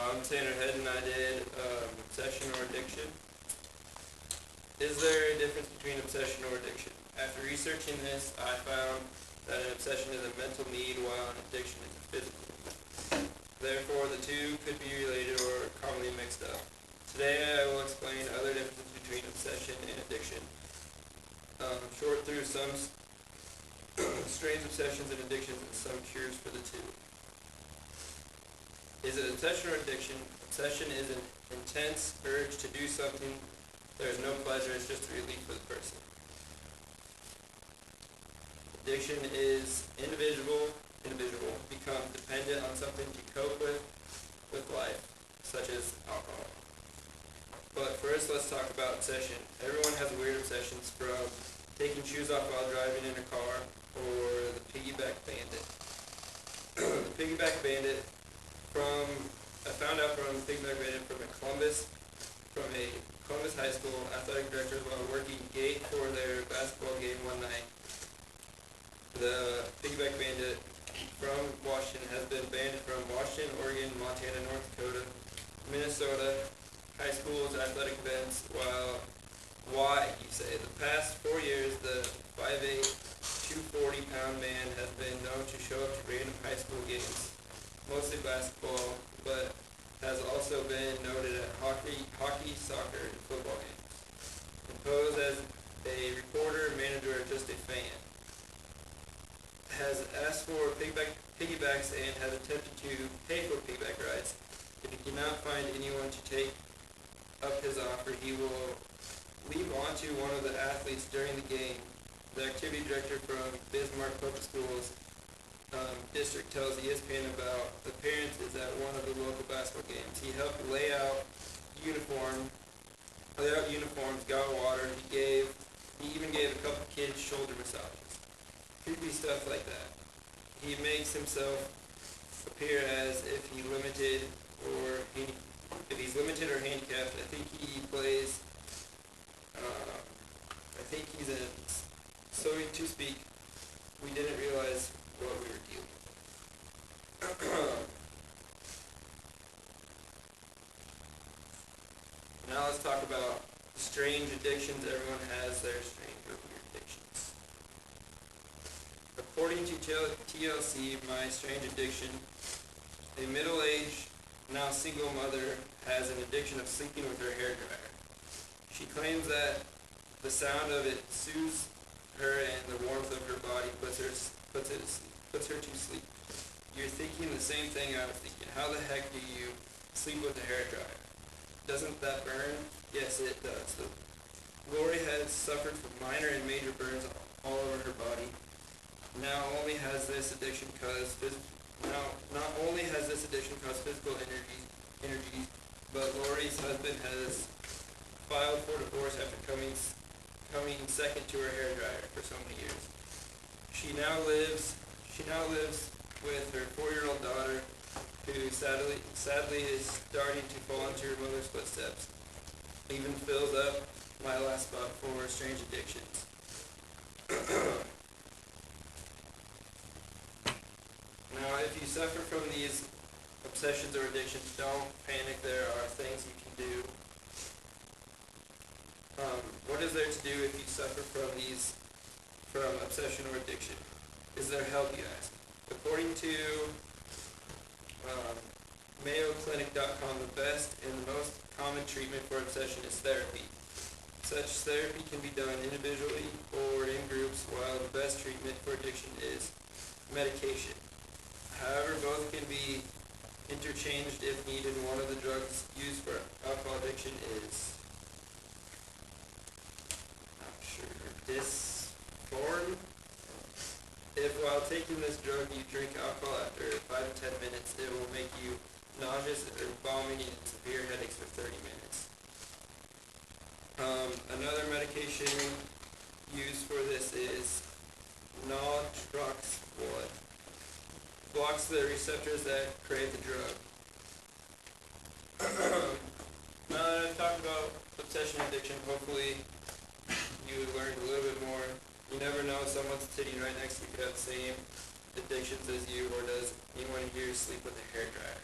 I'm Tanner Hedden. I did obsession or addiction. Is there a difference between obsession or addiction? After researching this, I found that an obsession is a mental need while an addiction is a physical. Therefore, the two could be related or commonly mixed up. Today, I will explain other differences between obsession and addiction. Short through some strange obsessions and addictions and some cures for the two. Is it obsession or addiction? Obsession is an intense urge to do something. There is no pleasure, it's just a relief for the person. Addiction is individual becomes dependent on something to cope with life, such as alcohol. But first, let's talk about obsession. Everyone has weird obsessions, from taking shoes off while driving in a car, or the piggyback bandit. The piggyback bandit I found out from Piggyback Bandit from a Columbus High School athletic director while working gate for their basketball game one night. The Piggyback Bandit from Washington has been banned from Washington, Oregon, Montana, North Dakota, Minnesota high schools athletic events. Why, you say? The past 4 years, the 5'8", 240-pound man has been known to show up to random high school games, mostly basketball, but has also been noted at hockey, soccer, and football games. And pose as a reporter, manager, or just a fan. Has asked for piggybacks and has attempted to pay for piggyback rides. If he cannot find anyone to take up his offer, he will leap onto one of the athletes during the game. The activity director from Bismarck Public Schools district tells ESPN about the parents is at one of the local basketball games. He helped lay out uniforms, got water. He even gave a couple kids shoulder massages. Creepy stuff like that. He makes himself appear as if he's limited or handicapped. I think he plays. I think he's a. So to speak, we didn't realize what we were dealing with. Now let's talk about strange addictions. Everyone has their strange or weird addictions. According to TLC, my strange addiction, a middle-aged, now single mother has an addiction of sleeping with her hairdryer. She claims that the sound of it soothes her and the warmth of her body puts her to sleep. You're thinking the same thing I was thinking. How the heck do you sleep with a hairdryer? Doesn't that burn? Yes, it does. Lori has suffered from minor and major burns all over her body. Not only has this addiction caused physical energy, but Lori's husband has filed for divorce after coming second to her hairdryer for so many years. She now lives with her 4-year-old daughter, who sadly is starting to fall into her mother's footsteps. Even fills up my last spot for strange addictions. Now, if you suffer from these obsessions or addictions, don't panic. There are things you can do. What is there to do if you suffer from obsession or addiction? Is there help, you ask? According to MayoClinic.com, the best and the most common treatment for obsession is therapy. Such therapy can be done individually or in groups, while the best treatment for addiction is medication. However, both can be interchanged if needed. One of the drugs used for alcohol addiction is Disform. If while taking this drug you drink alcohol after 5 to 10 minutes, it will make you nauseous or vomiting and severe headaches for 30 minutes. Another medication used for this is naltrexone. Blocks the receptors that create the drug. Now that I've talked about obsession and addiction, hopefully you learned a little bit more. You never know, someone's sitting right next to you could have the same addictions as you, or does anyone here sleep with a hairdryer?